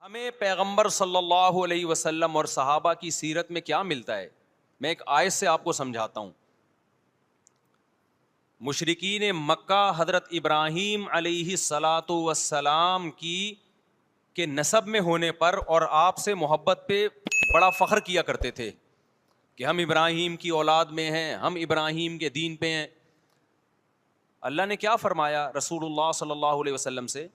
ہمیں پیغمبر صلی اللہ علیہ وسلم اور صحابہ کی سیرت میں کیا ملتا ہے؟ میں ایک آیت سے آپ کو سمجھاتا ہوں. مشرکین مکہ حضرت ابراہیم علیہ الصلاۃ والسلام کے نسب میں ہونے پر اور آپ سے محبت پہ بڑا فخر کیا کرتے تھے کہ ہم ابراہیم کی اولاد میں ہیں, ہم ابراہیم کے دین پہ ہیں. اللہ نے کیا فرمایا رسول اللہ صلی اللہ علیہ وسلم سے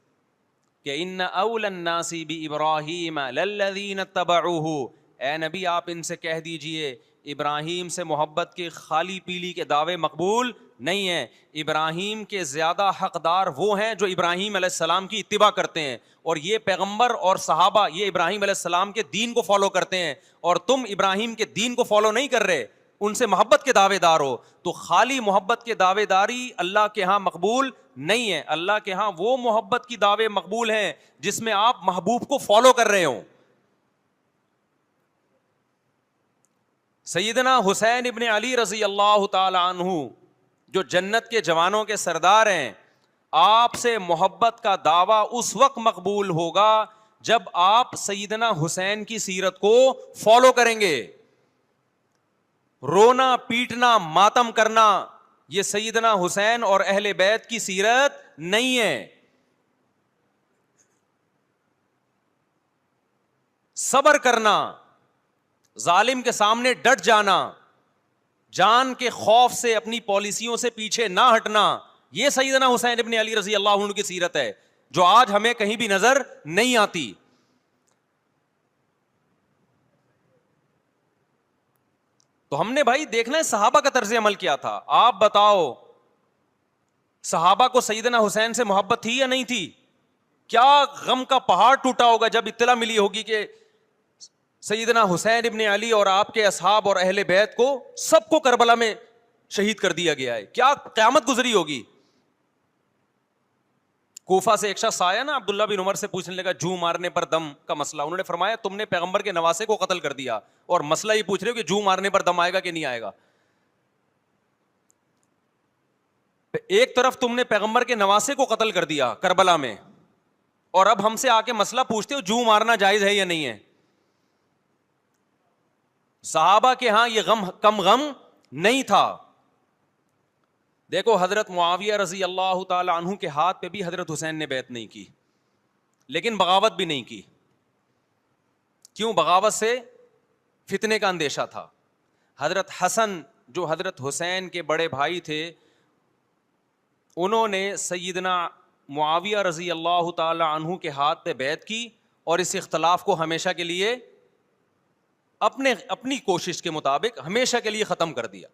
کہ ان اول الناس بابراہیم للذین اتبعوہ, اے نبی آپ ان سے کہہ دیجئے ابراہیم سے محبت کے خالی پیلی کے دعوے مقبول نہیں ہیں. ابراہیم کے زیادہ حقدار وہ ہیں جو ابراہیم علیہ السلام کی اتباع کرتے ہیں, اور یہ پیغمبر اور صحابہ یہ ابراہیم علیہ السلام کے دین کو فالو کرتے ہیں, اور تم ابراہیم کے دین کو فالو نہیں کر رہے, ان سے محبت کے دعوے دار ہو. تو خالی محبت کے دعوے داری اللہ کے ہاں مقبول نہیں ہے. اللہ کے ہاں وہ محبت کی دعوے مقبول ہیں جس میں آپ محبوب کو فالو کر رہے ہوں. سیدنا حسین ابن علی رضی اللہ تعالی عنہ جو جنت کے جوانوں کے سردار ہیں, آپ سے محبت کا دعویٰ اس وقت مقبول ہوگا جب آپ سیدنا حسین کی سیرت کو فالو کریں گے. رونا پیٹنا ماتم کرنا یہ سیدنا حسین اور اہل بیت کی سیرت نہیں ہے. صبر کرنا, ظالم کے سامنے ڈٹ جانا, جان کے خوف سے اپنی پالیسیوں سے پیچھے نہ ہٹنا, یہ سیدنا حسین ابن علی رضی اللہ عنہ کی سیرت ہے جو آج ہمیں کہیں بھی نظر نہیں آتی. تو ہم نے بھائی دیکھنا ہے صحابہ کا طرز عمل کیا تھا. آپ بتاؤ صحابہ کو سیدنا حسین سے محبت تھی یا نہیں تھی؟ کیا غم کا پہاڑ ٹوٹا ہوگا جب اطلاع ملی ہوگی کہ سیدنا حسین ابن علی اور آپ کے اصحاب اور اہل بیت کو سب کو کربلا میں شہید کر دیا گیا ہے. کیا قیامت گزری ہوگی. کوفہ سے ایک شخص آیا نا عبداللہ بن عمر سے پوچھنے لگا جو مارنے پر دم کا مسئلہ. انہوں نے فرمایا تم نے پیغمبر کے نواسے کو قتل کر دیا اور مسئلہ یہ پوچھ رہے ہو کہ جو مارنے پر دم آئے گا کہ نہیں آئے گا. ایک طرف تم نے پیغمبر کے نواسے کو قتل کر دیا کربلا میں, اور اب ہم سے آ کے مسئلہ پوچھتے ہو جو مارنا جائز ہے یا نہیں ہے. صحابہ کے ہاں یہ غم کم غم نہیں تھا. دیکھو حضرت معاویہ رضی اللہ تعالی عنہ کے ہاتھ پہ بھی حضرت حسین نے بیعت نہیں کی, لیکن بغاوت بھی نہیں کی. کیوں؟ بغاوت سے فتنے کا اندیشہ تھا. حضرت حسن جو حضرت حسین کے بڑے بھائی تھے, انہوں نے سیدنا معاویہ رضی اللہ تعالی عنہ کے ہاتھ پہ بیعت کی اور اس اختلاف کو ہمیشہ کے لیے اپنی کوشش کے مطابق ہمیشہ کے لیے ختم کر دیا.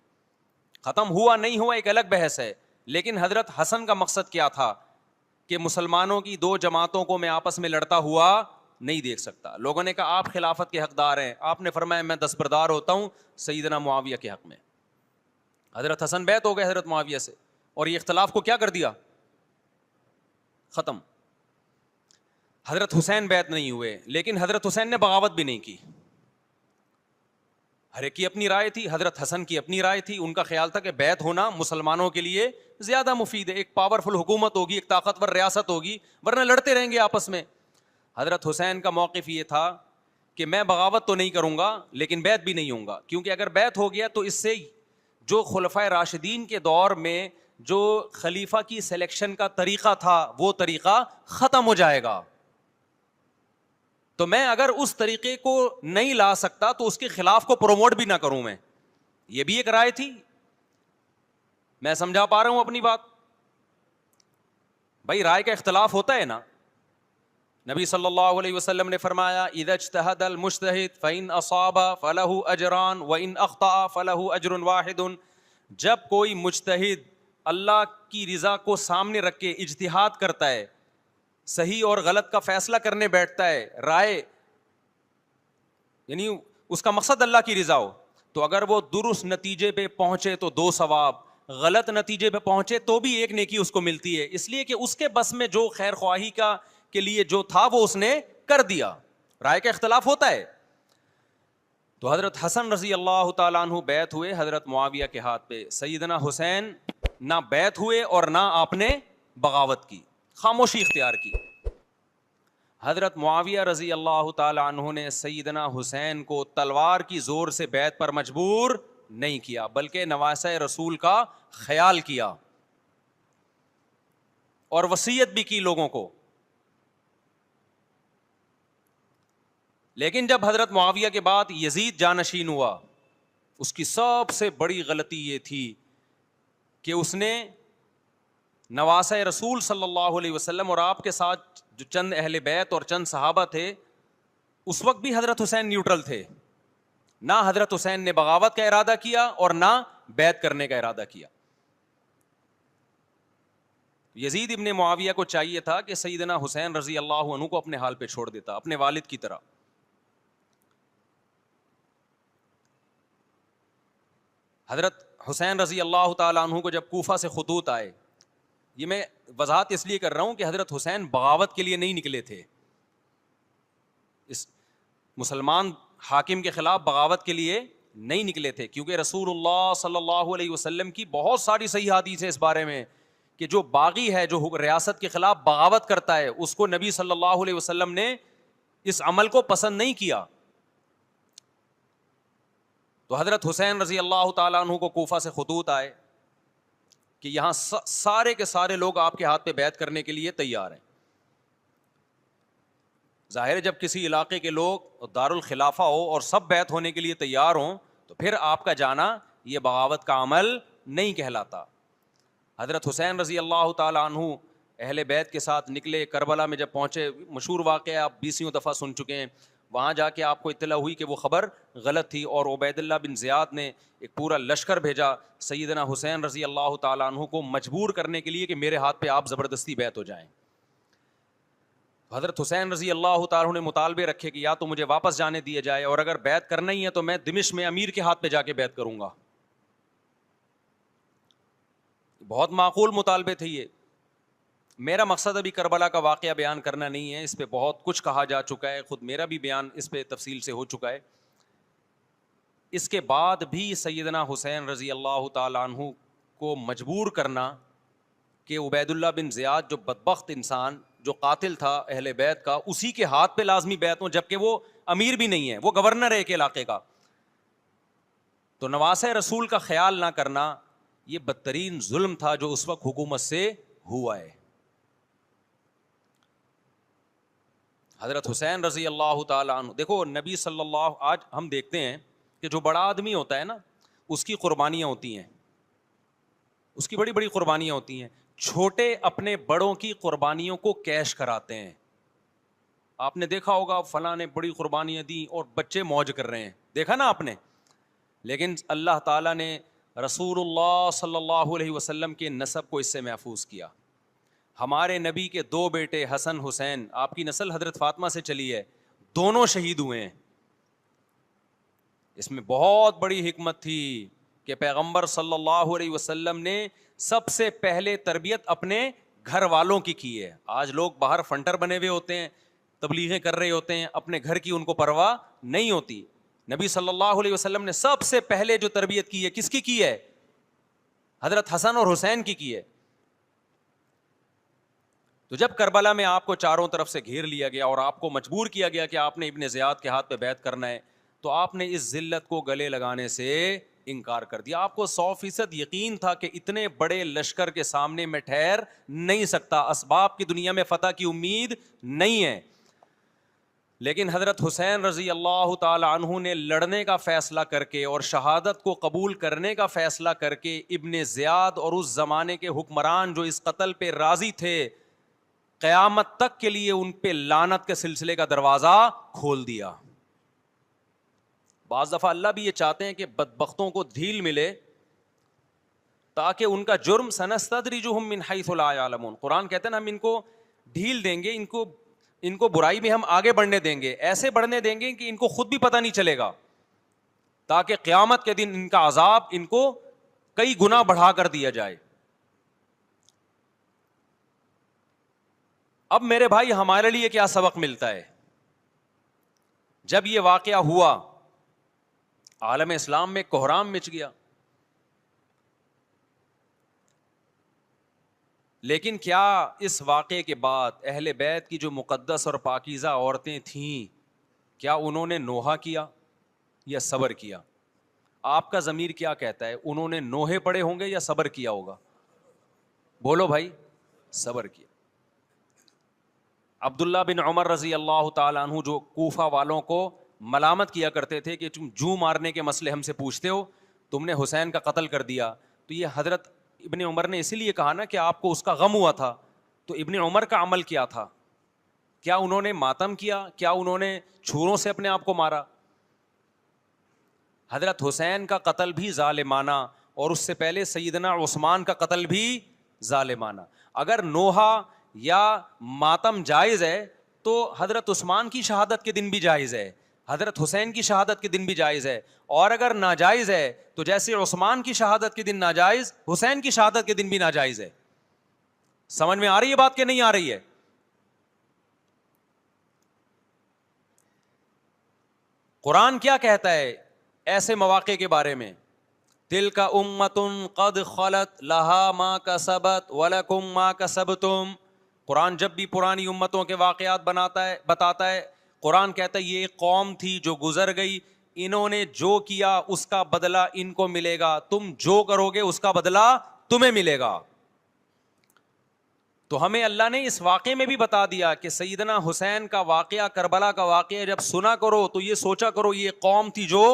ختم ہوا نہیں ہوا ایک الگ بحث ہے, لیکن حضرت حسن کا مقصد کیا تھا کہ مسلمانوں کی دو جماعتوں کو میں آپس میں لڑتا ہوا نہیں دیکھ سکتا. لوگوں نے کہا آپ خلافت کے حقدار ہیں, آپ نے فرمایا میں دستبردار ہوتا ہوں سیدنا معاویہ کے حق میں. حضرت حسن بیعت ہو گئے حضرت معاویہ سے, اور یہ اختلاف کو کیا کر دیا؟ ختم. حضرت حسین بیعت نہیں ہوئے, لیکن حضرت حسین نے بغاوت بھی نہیں کی. ہر ایک کی اپنی رائے تھی. حضرت حسن کی اپنی رائے تھی, ان کا خیال تھا کہ بیعت ہونا مسلمانوں کے لیے زیادہ مفید ہے, ایک پاورفل حکومت ہوگی, ایک طاقتور ریاست ہوگی, ورنہ لڑتے رہیں گے آپس میں. حضرت حسین کا موقف یہ تھا کہ میں بغاوت تو نہیں کروں گا لیکن بیعت بھی نہیں ہوں گا, کیونکہ اگر بیعت ہو گیا تو اس سے جو خلفائے راشدین کے دور میں جو خلیفہ کی سلیکشن کا طریقہ تھا وہ طریقہ ختم ہو جائے گا. تو میں اگر اس طریقے کو نہیں لا سکتا تو اس کے خلاف کو پروموٹ بھی نہ کروں میں. یہ بھی ایک رائے تھی. میں سمجھا پا رہا ہوں اپنی بات؟ بھائی رائے کا اختلاف ہوتا ہے نا. نبی صلی اللہ علیہ وسلم نے فرمایا اذا اجتہد المجتہد فإن اصاب فلہ اجران وإن اخطأ فلہ اجر واحد. جب کوئی مجتہد اللہ کی رضا کو سامنے رکھ کے اجتہاد کرتا ہے, صحیح اور غلط کا فیصلہ کرنے بیٹھتا ہے, رائے یعنی اس کا مقصد اللہ کی رضا ہو, تو اگر وہ درست نتیجے پہ پہنچے تو 2 ثواب, غلط نتیجے پہ پہنچے تو بھی 1 نیکی اس کو ملتی ہے, اس لیے کہ اس کے بس میں جو خیر خواہی کا کے لیے جو تھا وہ اس نے کر دیا. رائے کا اختلاف ہوتا ہے. تو حضرت حسن رضی اللہ تعالیٰ عنہ بیعت ہوئے حضرت معاویہ کے ہاتھ پہ. سیدنا حسین نہ بیعت ہوئے اور نہ آپ نے بغاوت کی, خاموشی اختیار کی. حضرت معاویہ رضی اللہ تعالی عنہ نے سیدنا حسین کو تلوار کی زور سے بیعت پر مجبور نہیں کیا، بلکہ نواسہ رسول کا خیال کیا اور وصیت بھی کی لوگوں کو. لیکن جب حضرت معاویہ کے بعد یزید جانشین ہوا، اس کی سب سے بڑی غلطی یہ تھی کہ اس نے نواسہ رسول صلی اللہ علیہ وسلم اور آپ کے ساتھ جو چند اہل بیت اور چند صحابہ تھے، اس وقت بھی حضرت حسین نیوٹرل تھے. نہ حضرت حسین نے بغاوت کا ارادہ کیا اور نہ بیعت کرنے کا ارادہ کیا. یزید ابن معاویہ کو چاہیے تھا کہ سیدنا حسین رضی اللہ عنہ کو اپنے حال پہ چھوڑ دیتا، اپنے والد کی طرح. حضرت حسین رضی اللہ تعالیٰ عنہ کو جب کوفہ سے خطوط آئے، یہ میں وضاحت اس لیے کر رہا ہوں کہ حضرت حسین بغاوت کے لیے نہیں نکلے تھے، اس مسلمان حاکم کے خلاف بغاوت کے لیے نہیں نکلے تھے، کیونکہ رسول اللہ صلی اللہ علیہ وسلم کی بہت ساری صحیح حدیث ہے اس بارے میں کہ جو باغی ہے، جو ریاست کے خلاف بغاوت کرتا ہے، اس کو نبی صلی اللہ علیہ وسلم نے اس عمل کو پسند نہیں کیا. تو حضرت حسین رضی اللہ تعالیٰ عنہ کو کوفہ سے خطوط آئے کہ یہاں سارے کے سارے لوگ آپ کے ہاتھ پہ بیعت کرنے کے لیے تیار ہیں. ظاہر ہے جب کسی علاقے کے لوگ دارالخلافہ ہو اور سب بیعت ہونے کے لیے تیار ہوں تو پھر آپ کا جانا یہ بغاوت کا عمل نہیں کہلاتا. حضرت حسین رضی اللہ تعالیٰ عنہ اہل بیت کے ساتھ نکلے. کربلا میں جب پہنچے، مشہور واقعہ آپ 20 دفعہ سن چکے ہیں، وہاں جا کے آپ کو اطلاع ہوئی کہ وہ خبر غلط تھی اور عبید اللہ بن زیاد نے ایک پورا لشکر بھیجا سیدنا حسین رضی اللہ تعالیٰ عنہ کو مجبور کرنے کے لیے کہ میرے ہاتھ پہ آپ زبردستی بیعت ہو جائیں. حضرت حسین رضی اللہ تعالیٰ عنہ نے مطالبے رکھے کہ یا تو مجھے واپس جانے دیا جائے، اور اگر بیعت کرنا ہی ہے تو میں دمشق میں امیر کے ہاتھ پہ جا کے بیعت کروں گا. بہت معقول مطالبے تھے یہ. میرا مقصد ابھی کربلا کا واقعہ بیان کرنا نہیں ہے، اس پہ بہت کچھ کہا جا چکا ہے، خود میرا بھی بیان اس پہ تفصیل سے ہو چکا ہے. اس کے بعد بھی سیدنا حسین رضی اللہ تعالیٰ عنہ کو مجبور کرنا کہ عبید اللہ بن زیاد جو بدبخت انسان، جو قاتل تھا اہل بیت کا، اسی کے ہاتھ پہ لازمی بیعت ہوں، جبکہ وہ امیر بھی نہیں ہے، وہ گورنر ہے ایک علاقے کا. تو نواسہ رسول کا خیال نہ کرنا یہ بدترین ظلم تھا جو اس وقت حکومت سے ہوا ہے. حضرت حسین رضی اللہ تعالیٰ عنہ، دیکھو نبی صلی اللہ، آج ہم دیکھتے ہیں کہ جو بڑا آدمی ہوتا ہے نا، اس کی قربانیاں ہوتی ہیں، اس کی بڑی بڑی قربانیاں ہوتی ہیں. چھوٹے اپنے بڑوں کی قربانیوں کو کیش کراتے ہیں. آپ نے دیکھا ہوگا فلاں نے بڑی قربانیاں دی اور بچے موج کر رہے ہیں، دیکھا نا آپ نے. لیکن اللہ تعالیٰ نے رسول اللہ صلی اللہ علیہ وسلم کے نسب کو اس سے محفوظ کیا. ہمارے نبی کے 2 بیٹے حسن حسین، آپ کی نسل حضرت فاطمہ سے چلی ہے، دونوں شہید ہوئے ہیں. اس میں بہت بڑی حکمت تھی کہ پیغمبر صلی اللہ علیہ وسلم نے سب سے پہلے تربیت اپنے گھر والوں کی ہے. آج لوگ باہر فنٹر بنے ہوئے ہوتے ہیں، تبلیغیں کر رہے ہوتے ہیں، اپنے گھر کی ان کو پرواہ نہیں ہوتی. نبی صلی اللہ علیہ وسلم نے سب سے پہلے جو تربیت کی ہے، کس کی ہے؟ حضرت حسن اور حسین کی ہے. تو جب کربلا میں آپ کو چاروں طرف سے گھیر لیا گیا اور آپ کو مجبور کیا گیا کہ آپ نے ابن زیاد کے ہاتھ پہ بیعت کرنا ہے، تو آپ نے اس ذلت کو گلے لگانے سے انکار کر دیا. آپ کو 100% یقین تھا کہ اتنے بڑے لشکر کے سامنے میں ٹھہر نہیں سکتا، اسباب کی دنیا میں فتح کی امید نہیں ہے. لیکن حضرت حسین رضی اللہ تعالی عنہ نے لڑنے کا فیصلہ کر کے اور شہادت کو قبول کرنے کا فیصلہ کر کے ابن زیاد اور اس زمانے کے حکمران جو اس قتل پہ راضی تھے، قیامت تک کے لیے ان پہ لعنت کے سلسلے کا دروازہ کھول دیا. بعض دفعہ اللہ بھی یہ چاہتے ہیں کہ بدبختوں کو ڈھیل ملے تاکہ ان کا جرم سنستدرجہم من حیث لا یعلمون. قرآن کہتے ہیں نا ہم ان کو ڈھیل دیں گے، ان کو برائی میں ہم آگے بڑھنے دیں گے، ایسے بڑھنے دیں گے کہ ان کو خود بھی پتہ نہیں چلے گا، تاکہ قیامت کے دن ان کا عذاب ان کو کئی گنا بڑھا کر دیا جائے. اب میرے بھائی ہمارے لیے کیا سبق ملتا ہے؟ جب یہ واقعہ ہوا عالم اسلام میں کوہرام مچ گیا. لیکن کیا اس واقعے کے بعد اہل بیت کی جو مقدس اور پاکیزہ عورتیں تھیں, کیا انہوں نے نوحہ کیا یا صبر کیا؟ آپ کا ضمیر کیا کہتا ہے, انہوں نے نوحے پڑے ہوں گے یا صبر کیا ہوگا؟ بولو بھائی. صبر کیا. عبداللہ بن عمر رضی اللہ تعالیٰ عنہ جو کوفہ والوں کو ملامت کیا کرتے تھے کہ تم جو مارنے کے مسئلے ہم سے پوچھتے ہو, تم نے حسین کا قتل کر دیا, تو یہ حضرت ابن عمر نے اسی لیے کہا نا کہ آپ کو اس کا غم ہوا تھا. تو ابن عمر کا عمل کیا تھا؟ کیا انہوں نے ماتم کیا؟ کیا انہوں نے چھروں سے اپنے آپ کو مارا؟ حضرت حسین کا قتل بھی ظالمانہ, اور اس سے پہلے سیدنا عثمان کا قتل بھی ظالمانہ. اگر نوحہ یا ماتم جائز ہے تو حضرت عثمان کی شہادت کے دن بھی جائز ہے, حضرت حسین کی شہادت کے دن بھی جائز ہے. اور اگر ناجائز ہے تو جیسے عثمان کی شہادت کے دن ناجائز, حسین کی شہادت کے دن بھی ناجائز ہے. سمجھ میں آ رہی ہے بات کہ نہیں آ رہی ہے؟ قرآن کیا کہتا ہے ایسے مواقع کے بارے میں؟ تلک امۃ قد خلت لہا ما کسبت ولکم ما کسبتم. قرآن جب بھی پرانی امتوں کے واقعات بتاتا ہے, قرآن کہتا ہے یہ ایک قوم تھی جو گزر گئی, انہوں نے جو کیا اس کا بدلہ ان کو ملے گا, تم جو کرو گے اس کا بدلہ تمہیں ملے گا. تو ہمیں اللہ نے اس واقعے میں بھی بتا دیا کہ سیدنا حسین کا واقعہ, کربلا کا واقعہ جب سنا کرو تو یہ سوچا کرو یہ قوم تھی جو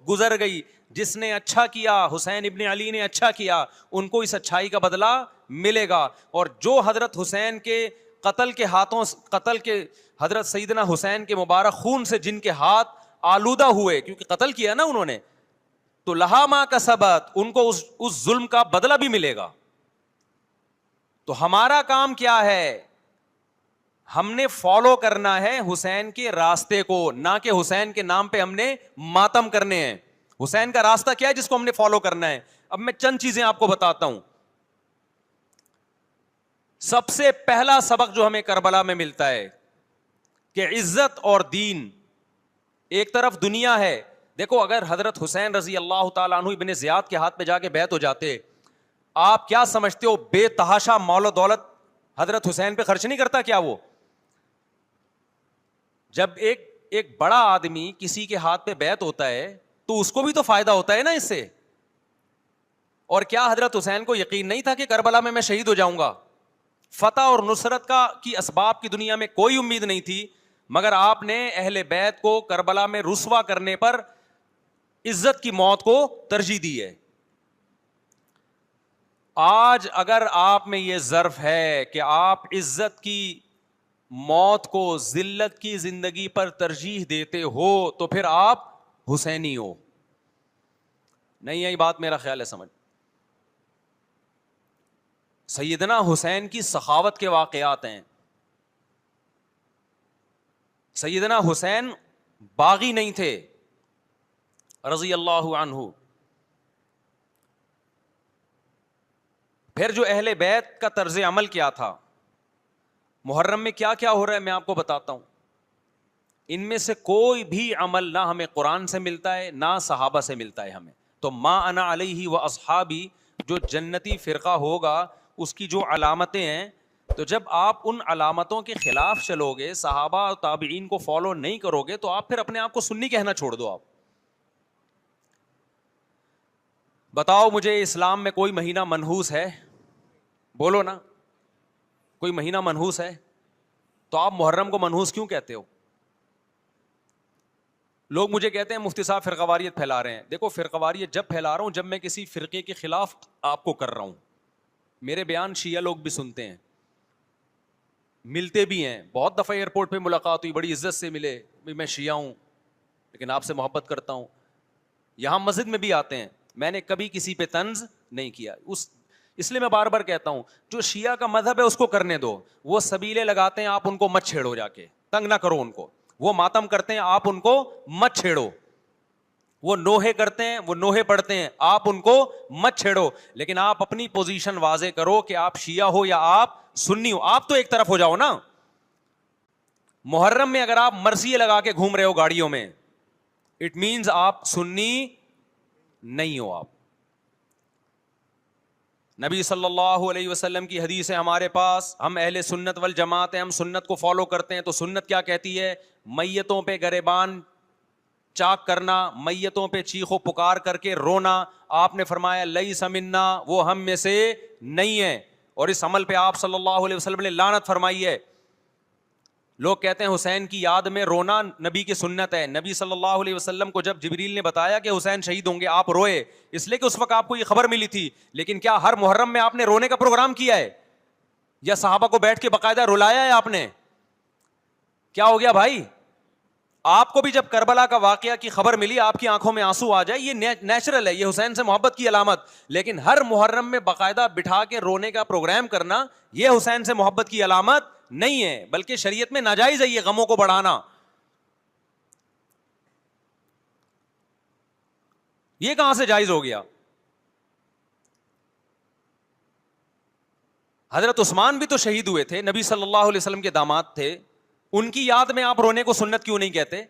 گزر گئی, جس نے اچھا کیا, حسین ابن علی نے اچھا کیا, ان کو اس اچھائی کا بدلہ ملے گا. اور جو حضرت حسین کے قتل کے ہاتھوں, قتل کے حضرت سیدنا حسین کے مبارک خون سے جن کے ہاتھ آلودہ ہوئے, کیونکہ قتل کیا نا انہوں نے, تو لہا ما کسبت, ان کو اس ظلم کا بدلہ بھی ملے گا. تو ہمارا کام کیا ہے؟ ہم نے فالو کرنا ہے حسین کے راستے کو, نہ کہ حسین کے نام پہ ہم نے ماتم کرنے ہیں. حسین کا راستہ کیا ہے جس کو ہم نے فالو کرنا ہے؟ اب میں چند چیزیں آپ کو بتاتا ہوں. سب سے پہلا سبق جو ہمیں کربلا میں ملتا ہے کہ عزت اور دین, ایک طرف دنیا ہے. دیکھو اگر حضرت حسین رضی اللہ تعالیٰ عنہ ابن زیاد کے ہاتھ پہ جا کے بیعت ہو جاتے, آپ کیا سمجھتے ہو بے تحاشا مال و دولت حضرت حسین پہ خرچ نہیں کرتا کیا وہ؟ جب ایک بڑا آدمی کسی کے ہاتھ پہ بیعت ہوتا ہے تو اس کو بھی تو فائدہ ہوتا ہے نا اس سے. اور کیا حضرت حسین کو یقین نہیں تھا کہ کربلا میں شہید ہو جاؤں گا؟ فتح اور نصرت کی اسباب کی دنیا میں کوئی امید نہیں تھی, مگر آپ نے اہل بیت کو کربلا میں رسوا کرنے پر عزت کی موت کو ترجیح دی ہے. آج اگر آپ میں یہ ظرف ہے کہ آپ عزت کی موت کو ذلت کی زندگی پر ترجیح دیتے ہو تو پھر آپ حسینی ہو. نہیں آئی بات میرا خیال ہے سمجھ؟ سیدنا حسین کی سخاوت کے واقعات ہیں. سیدنا حسین باغی نہیں تھے رضی اللہ عنہ. پھر جو اہل بیت کا طرز عمل کیا تھا, محرم میں کیا کیا ہو رہا ہے میں آپ کو بتاتا ہوں. ان میں سے کوئی بھی عمل نہ ہمیں قرآن سے ملتا ہے نہ صحابہ سے ملتا ہے ہمیں. تو ما انا علیہ و اصحابی, جو جنتی فرقہ ہوگا اس کی جو علامتیں ہیں, تو جب آپ ان علامتوں کے خلاف چلو گے, صحابہ اور تابعین کو فالو نہیں کرو گے, تو آپ پھر اپنے آپ کو سنی کہنا چھوڑ دو. آپ بتاؤ مجھے اسلام میں کوئی مہینہ منحوس ہے؟ بولو نا, کوئی مہینہ منحوس ہے؟ تو آپ محرم کو منحوس کیوں کہتے ہو؟ لوگ مجھے کہتے ہیں مفتی صاحب فرقہ واریت پھیلا رہے ہیں. دیکھو فرقہ واریت جب پھیلا رہا ہوں جب میں کسی فرقے کے خلاف آپ کو کر رہا ہوں. میرے بیان شیعہ لوگ بھی سنتے ہیں, ملتے بھی ہیں. بہت دفعہ ایئرپورٹ پہ ملاقات ہوئی, بڑی عزت سے ملے, میں شیعہ ہوں لیکن آپ سے محبت کرتا ہوں. یہاں مسجد میں بھی آتے ہیں, میں نے کبھی کسی پہ طنز نہیں کیا. اس لیے میں بار بار کہتا ہوں جو شیعہ کا مذہب ہے اس کو کرنے دو. وہ سبیلے لگاتے ہیں, آپ ان کو مت چھیڑو, جا کے تنگ نہ کرو ان کو. وہ ماتم کرتے ہیں, آپ ان کو مت چھیڑو. وہ نوحے کرتے ہیں, وہ نوحے پڑھتے ہیں, آپ ان کو مت چھیڑو. لیکن آپ اپنی پوزیشن واضح کرو کہ آپ شیعہ ہو یا آپ سنی ہو. آپ تو ایک طرف ہو جاؤ نا. محرم میں اگر آپ مرثیے لگا کے گھوم رہے ہو گاڑیوں میں, اٹ مینز آپ سنی نہیں ہو. آپ نبی صلی اللہ علیہ وسلم کی حدیث ہے ہمارے پاس، ہم اہل سنت والجماعت ہیں، ہم سنت کو فالو کرتے ہیں. تو سنت کیا کہتی ہے؟ میتوں پہ گریبان چاک کرنا، میتوں پہ چیخ و پکار کر کے رونا. آپ نے فرمایا لیس منا، وہ ہم میں سے نہیں ہے. اور اس عمل پہ آپ صلی اللہ علیہ وسلم نے لعنت فرمائی ہے. لوگ کہتے ہیں حسین کی یاد میں رونا نبی کی سنت ہے. نبی صلی اللہ علیہ وسلم کو جب جبریل نے بتایا کہ حسین شہید ہوں گے، آپ روئے، اس لیے کہ اس وقت آپ کو یہ خبر ملی تھی. لیکن کیا ہر محرم میں آپ نے رونے کا پروگرام کیا ہے؟ یا صحابہ کو بیٹھ کے باقاعدہ رلایا ہے آپ نے؟ کیا ہو گیا بھائی؟ آپ کو بھی جب کربلا کا واقعہ کی خبر ملی، آپ کی آنکھوں میں آنسو آ جائے، یہ نیچرل ہے، یہ حسین سے محبت کی علامت. لیکن ہر محرم میں باقاعدہ بٹھا کے رونے کا پروگرام کرنا، یہ حسین سے محبت کی علامت نہیں ہے، بلکہ شریعت میں ناجائز ہے یہ غموں کو بڑھانا. یہ کہاں سے جائز ہو گیا؟ حضرت عثمان بھی تو شہید ہوئے تھے، نبی صلی اللہ علیہ وسلم کے داماد تھے. ان کی یاد میں آپ رونے کو سنت کیوں نہیں کہتے؟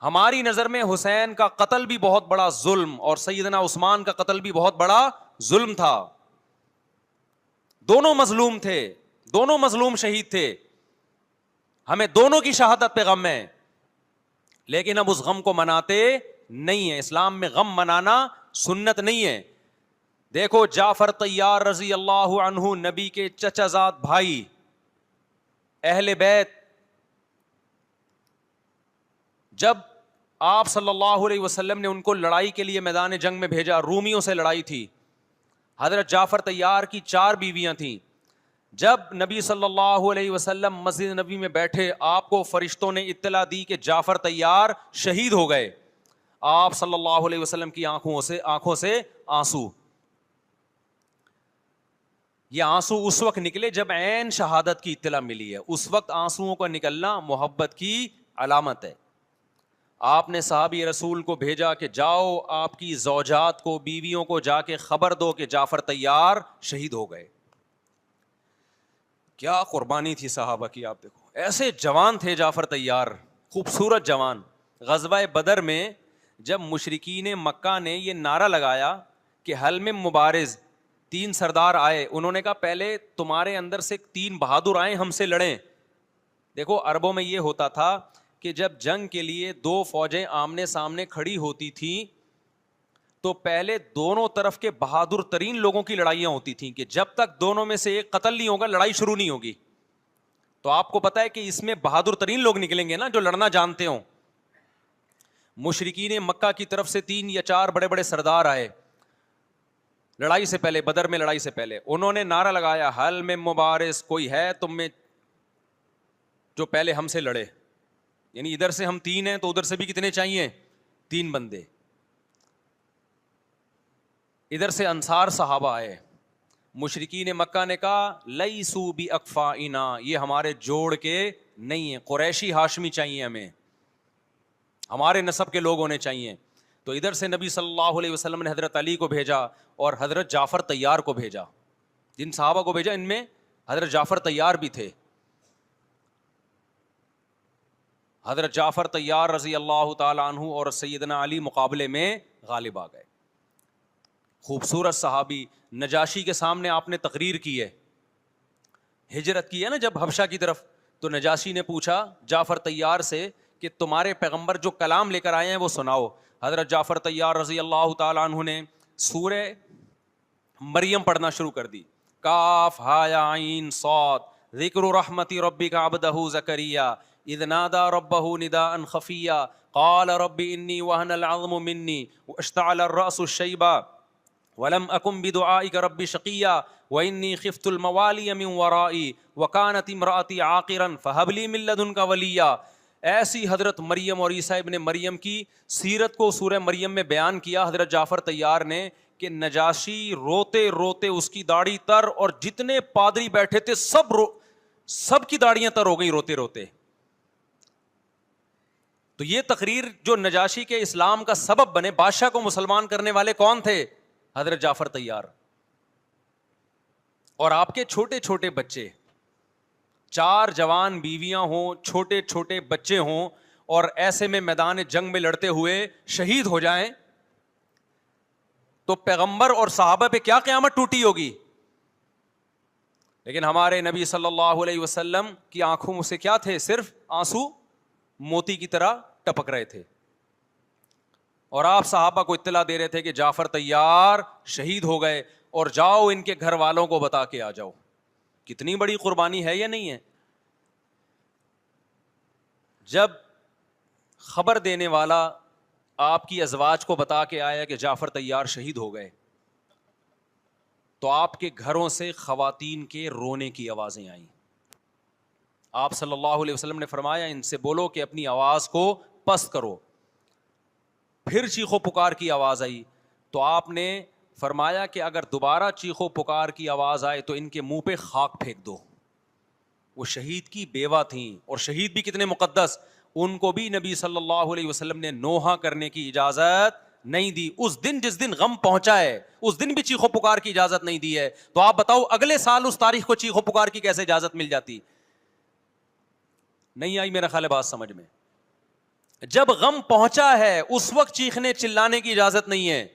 ہماری نظر میں حسین کا قتل بھی بہت بڑا ظلم، اور سیدنا عثمان کا قتل بھی بہت بڑا ظلم تھا. دونوں مظلوم تھے، دونوں مظلوم شہید تھے. ہمیں دونوں کی شہادت پہ غم ہے، لیکن اب اس غم کو مناتے نہیں ہیں. اسلام میں غم منانا سنت نہیں ہے. دیکھو جعفر طیار رضی اللہ عنہ، نبی کے چچا زاد بھائی، اہل بیت، جب آپ صلی اللہ علیہ وسلم نے ان کو لڑائی کے لیے میدان جنگ میں بھیجا، رومیوں سے لڑائی تھی. حضرت جعفر طیار کی 4 بیویاں تھیں. جب نبی صلی اللہ علیہ وسلم مسجد نبی میں بیٹھے، آپ کو فرشتوں نے اطلاع دی کہ جعفر طیار شہید ہو گئے. آپ صلی اللہ علیہ وسلم کی آنکھوں سے آنسو. یہ آنسو اس وقت نکلے جب عین شہادت کی اطلاع ملی ہے. اس وقت آنسوؤں کا نکلنا محبت کی علامت ہے. آپ نے صحابی رسول کو بھیجا کہ جاؤ آپ کی زوجات کو، بیویوں کو جا کے خبر دو کہ جعفر طیار شہید ہو گئے. کیا قربانی تھی صحابہ کی! آپ دیکھو ایسے جوان تھے جعفر طیار، خوبصورت جوان. غزوہ بدر میں جب مشرکین مکہ نے یہ نعرہ لگایا کہ حل میں مبارز، 3 سردار آئے، انہوں نے کہا پہلے تمہارے اندر سے 3 بہادر آئیں ہم سے لڑیں. دیکھو عربوں میں یہ ہوتا تھا کہ جب جنگ کے لیے 2 فوجیں آمنے سامنے کھڑی ہوتی تھیں تو پہلے دونوں طرف کے بہادر ترین لوگوں کی لڑائیاں ہوتی تھیں کہ جب تک دونوں میں سے ایک قتل نہیں ہوگا لڑائی شروع نہیں ہوگی. تو آپ کو پتا ہے کہ اس میں بہادر ترین لوگ نکلیں گے نا، جو لڑنا جانتے ہوں. مشرکین مکہ کی طرف سے 3 یا 4 بڑے بڑے سردار آئے لڑائی سے پہلے، بدر میں لڑائی سے پہلے. انہوں نے نعرہ لگایا حل میں مبارز، کوئی ہے تم میں جو پہلے ہم سے لڑے. یعنی ادھر سے ہم 3 ہیں تو ادھر سے بھی کتنے چاہیے؟ 3 بندے. ادھر سے انصار صحابہ آئے. مشرکین مکہ نے کہا لیسو بی اکفائنا، یہ ہمارے جوڑ کے نہیں ہیں، قریشی ہاشمی چاہیے ہمیں، ہمارے نسب کے لوگ ہونے چاہیے. تو ادھر سے نبی صلی اللہ علیہ وسلم نے حضرت علی کو بھیجا اور حضرت جعفر طیار کو بھیجا. جن صحابہ کو بھیجا ان میں حضرت جعفر طیار بھی تھے. حضرت جعفر طیار رضی اللہ تعالی عنہ اور سیدنا علی مقابلے میں غالب آ گئے. خوبصورت صحابی. نجاشی کے سامنے آپ نے تقریر کی ہے، ہجرت کی ہے نا جب حبشہ کی طرف، تو نجاشی نے پوچھا جعفر طیار سے کہ تمہارے پیغمبر جو کلام لے کر آئے ہیں وہ سناؤ. حضرت جعفر طیار رضی اللہ تعالیٰ عنہ نے سورہ مریم پڑھنا شروع کر دی. کاف ہا یا عین صاد ذکر رحمت ربک عبدہ زکریا اذ نادى ربه نداء خفیا قال رب انی وهن العظم منی واشتعل الرأس شیبا ولم اکن بدعائک رب شقیا وانی خفت الموالی من ورائي وكانت امرأتی عاقرا فهب لي من لدنک ولیا. ایسی حضرت مریم اور عیسیٰ ابن مریم کی سیرت کو سورہ مریم میں بیان کیا حضرت جعفر طیار نے کہ نجاشی روتے روتے اس کی داڑھی تر، اور جتنے پادری بیٹھے تھے سب کی داڑیاں تر ہو گئی روتے روتے. تو یہ تقریر جو نجاشی کے اسلام کا سبب بنے، بادشاہ کو مسلمان کرنے والے کون تھے؟ حضرت جعفر طیار. اور آپ کے چھوٹے چھوٹے بچے، 4 جوان بیویاں ہوں، چھوٹے چھوٹے بچے ہوں، اور ایسے میں میدان جنگ میں لڑتے ہوئے شہید ہو جائیں. تو پیغمبر اور صحابہ پہ کیا قیامت ٹوٹی ہوگی. لیکن ہمارے نبی صلی اللہ علیہ وسلم کی آنکھوں میں سے کیا تھے؟ صرف آنسو موتی کی طرح ٹپک رہے تھے. اور آپ صحابہ کو اطلاع دے رہے تھے کہ جعفر طیار شہید ہو گئے اور جاؤ ان کے گھر والوں کو بتا کے آ جاؤ. کتنی بڑی قربانی ہے یا نہیں ہے؟ جب خبر دینے والا آپ کی ازواج کو بتا کے آیا کہ جعفر طیار شہید ہو گئے, تو آپ کے گھروں سے خواتین کے رونے کی آوازیں آئیں. آپ صلی اللہ علیہ وسلم نے فرمایا ان سے بولو کہ اپنی آواز کو پست کرو. پھر چیخو پکار کی آواز آئی تو آپ نے فرمایا کہ اگر دوبارہ چیخو پکار کی آواز آئے تو ان کے منہ پہ خاک پھینک دو. وہ شہید کی بیوہ تھیں, اور شہید بھی کتنے مقدس, ان کو بھی نبی صلی اللہ علیہ وسلم نے نوحہ کرنے کی اجازت نہیں دی. اس دن جس دن غم پہنچا ہے اس دن بھی چیخو پکار کی اجازت نہیں دی ہے. تو آپ بتاؤ اگلے سال اس تاریخ کو چیخو پکار کی کیسے اجازت مل جاتی؟ نہیں آئی میرا خیال ہے بات سمجھ میں. جب غم پہنچا ہے اس وقت چیخنے چلانے کی اجازت نہیں ہے.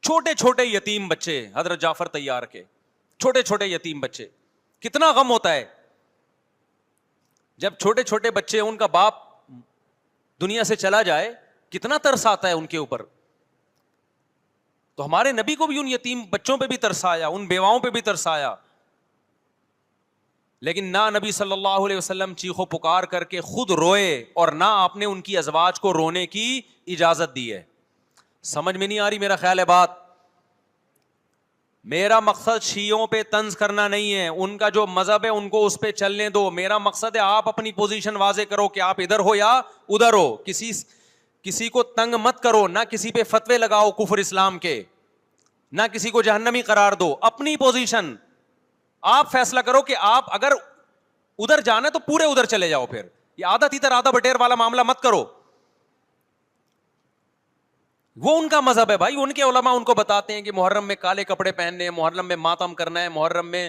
چھوٹے چھوٹے یتیم بچے حضرت جعفر طیار کے, چھوٹے چھوٹے یتیم بچے, کتنا غم ہوتا ہے جب چھوٹے چھوٹے بچے ان کا باپ دنیا سے چلا جائے, کتنا ترس آتا ہے ان کے اوپر. تو ہمارے نبی کو بھی ان یتیم بچوں پہ بھی ترس آیا, ان بیواؤں پہ بھی ترس آیا. لیکن نہ نبی صلی اللہ علیہ وسلم چیخو پکار کر کے خود روئے اور نہ آپ نے ان کی ازواج کو رونے کی اجازت دی ہے. سمجھ میں نہیں آ رہی میرا خیال ہے بات. میرا مقصد شیعوں پہ طنز کرنا نہیں ہے, ان کا جو مذہب ہے ان کو اس پہ چلنے دو. میرا مقصد ہے آپ اپنی پوزیشن واضح کرو کہ آپ ادھر ہو یا ادھر ہو. کسی کو تنگ مت کرو, نہ کسی پہ فتوے لگاؤ کفر اسلام کے, نہ کسی کو جہنمی قرار دو. اپنی پوزیشن آپ فیصلہ کرو کہ آپ اگر ادھر جانا ہے تو پورے ادھر چلے جاؤ. پھر یہ آدھا تیتر آدھا بٹیر والا معاملہ مت کرو. وہ ان کا مذہب ہے بھائی, ان کے علماء ان کو بتاتے ہیں کہ محرم میں کالے کپڑے پہننے ہیں, محرم میں ماتم کرنا ہے, محرم میں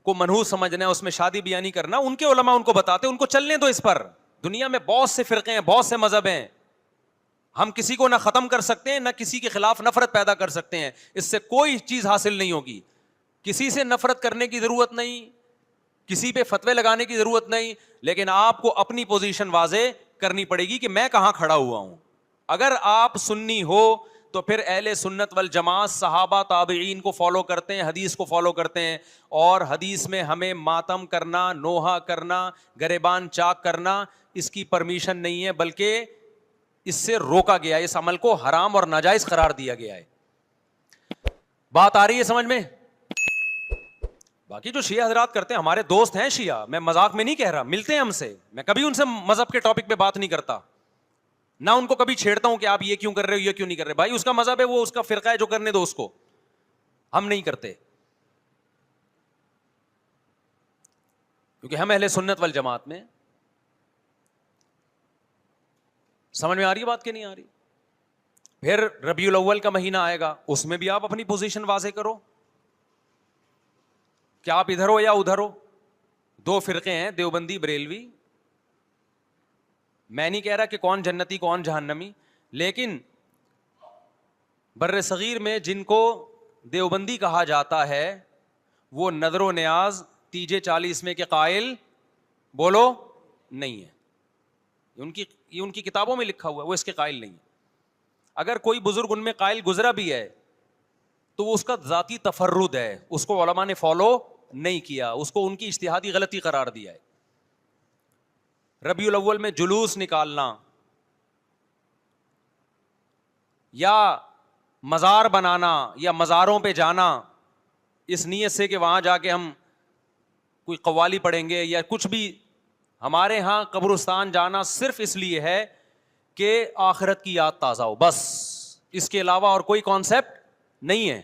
کو منحوس سمجھنا ہے, اس میں شادی بیاہ نہیں کرنا. ان کے علماء ان کو بتاتے ہیں, ان کو چلنے دو اس پر. دنیا میں بہت سے فرقے ہیں, بہت سے مذہب ہیں, ہم کسی کو نہ ختم کر سکتے ہیں نہ کسی کے خلاف نفرت پیدا کر سکتے ہیں. اس سے کوئی چیز حاصل نہیں ہوگی. کسی سے نفرت کرنے کی ضرورت نہیں, کسی پہ فتوے لگانے کی ضرورت نہیں, لیکن آپ کو اپنی پوزیشن واضح کرنی پڑے گی کہ میں کہاں کھڑا ہوا ہوں. اگر آپ سنی ہو تو پھر اہل سنت والجماعت صحابہ تابعین کو فالو کرتے ہیں, حدیث کو فالو کرتے ہیں, اور حدیث میں ہمیں ماتم کرنا, نوحہ کرنا, گریبان چاک کرنا اس کی پرمیشن نہیں ہے, بلکہ اس سے روکا گیا ہے, اس عمل کو حرام اور ناجائز قرار دیا گیا ہے. بات آ رہی ہے سمجھ میں؟ باقی جو شیعہ حضرات کرتے ہیں, ہمارے دوست ہیں شیعہ, میں مذاق میں نہیں کہہ رہا, ملتے ہیں ہم سے, میں کبھی ان سے مذہب کے ٹاپک پہ بات نہیں کرتا, نہ ان کو کبھی چھیڑتا ہوں کہ آپ یہ کیوں کر رہے ہو, یہ کیوں نہیں کر رہے. بھائی اس کا مذہب ہے, وہ اس کا فرقہ ہے, جو کرنے دو اس کو, ہم نہیں کرتے, کیونکہ ہم اہل سنت والجماعت میں. سمجھ میں آ رہی ہے بات کہ نہیں آ رہی؟ پھر ربیع الاول کا مہینہ آئے گا, اس میں بھی آپ اپنی پوزیشن واضح کرو کہ آپ ادھر ہو یا ادھر ہو. دو فرقے ہیں, دیوبندی بریلوی. میں نہیں کہہ رہا کہ کون جنتی کون جہنمی, لیکن بر صغیر میں جن کو دیوبندی کہا جاتا ہے وہ نظر و نیاز تیجے 40 میں کے قائل بولو نہیں ہے. یہ ان کی کتابوں میں لکھا ہوا ہے, وہ اس کے قائل نہیں ہے. اگر کوئی بزرگ ان میں قائل گزرا بھی ہے تو وہ اس کا ذاتی تفرد ہے, اس کو علماء نے فالو نہیں کیا, اس کو ان کی اجتہادی غلطی قرار دیا ہے. ربیع الاول میں جلوس نکالنا یا مزار بنانا یا مزاروں پہ جانا اس نیت سے کہ وہاں جا کے ہم کوئی قوالی پڑھیں گے یا کچھ بھی, ہمارے ہاں قبرستان جانا صرف اس لیے ہے کہ آخرت کی یاد تازہ ہو, بس. اس کے علاوہ اور کوئی کانسیپٹ نہیں ہے.